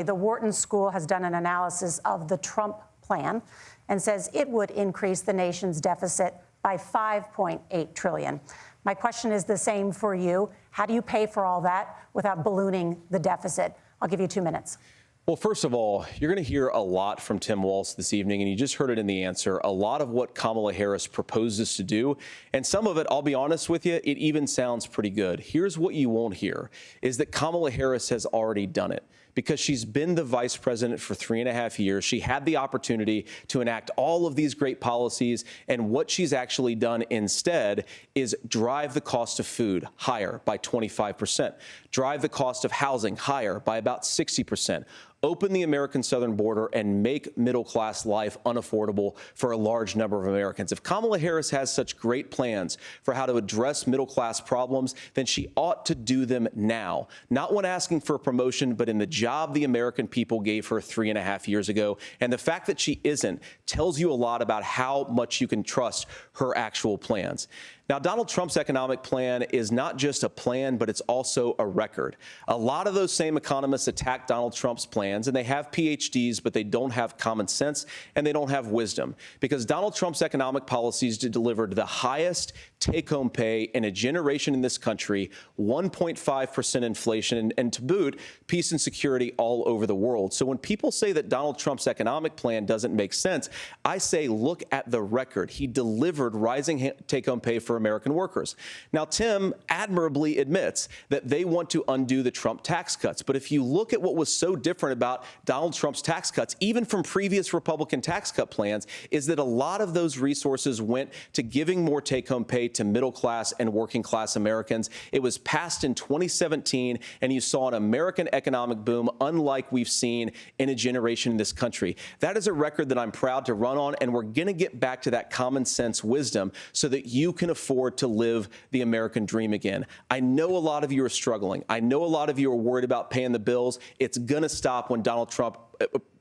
The Wharton School has done an analysis of the Trump plan and says it would increase the nation's deficit by $5.8 trillion. My question is the same for you. How do you pay for all that without ballooning the deficit? I'll give you 2 minutes. Well, first of all, you're going to hear a lot from Tim Walz this evening, and you just heard it in the answer, a lot of what Kamala Harris proposes to do. And some of it, I'll be honest with you, it even sounds pretty good. Here's what you won't hear, is that Kamala Harris has already done it. Because she's been the vice president for 3.5 years. She had the opportunity to enact all of these great policies. And what she's actually done instead is drive the cost of food higher by 25%, drive the cost of housing higher by about 60%. Open the American southern border and make middle-class life unaffordable for a large number of Americans. If Kamala Harris has such great plans for how to address middle-class problems, then she ought to do them now. Not when asking for a promotion, but in the job the American people gave her 3.5 years ago. And the fact that she isn't tells you a lot about how much you can trust her actual plans. Now, Donald Trump's economic plan is not just a plan, but it's also a record. A lot of those same economists attack Donald Trump's plans, and they have PhDs, but they don't have common sense and they don't have wisdom, because Donald Trump's economic policies delivered the highest take-home pay in a generation in this country, 1.5% inflation, and to boot, peace and security all over the world. So when people say that Donald Trump's economic plan doesn't make sense, I say look at the record. He delivered rising take-home pay for American workers. Now, Tim admirably admits that they want to undo the Trump tax cuts. But if you look at what was so different about Donald Trump's tax cuts, even from previous Republican tax cut plans, is that a lot of those resources went to giving more take-home pay to middle-class and working-class Americans. It was passed in 2017, and you saw an American economic boom unlike we've seen in a generation in this country. That is a record that I'm proud to run on, and we're going to get back to that common sense wisdom so that you can afford to live the American dream again. I know a lot of you are struggling. I know a lot of you are worried about paying the bills. It's going to stop when Donald Trump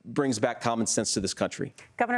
brings back common sense to this country. Governor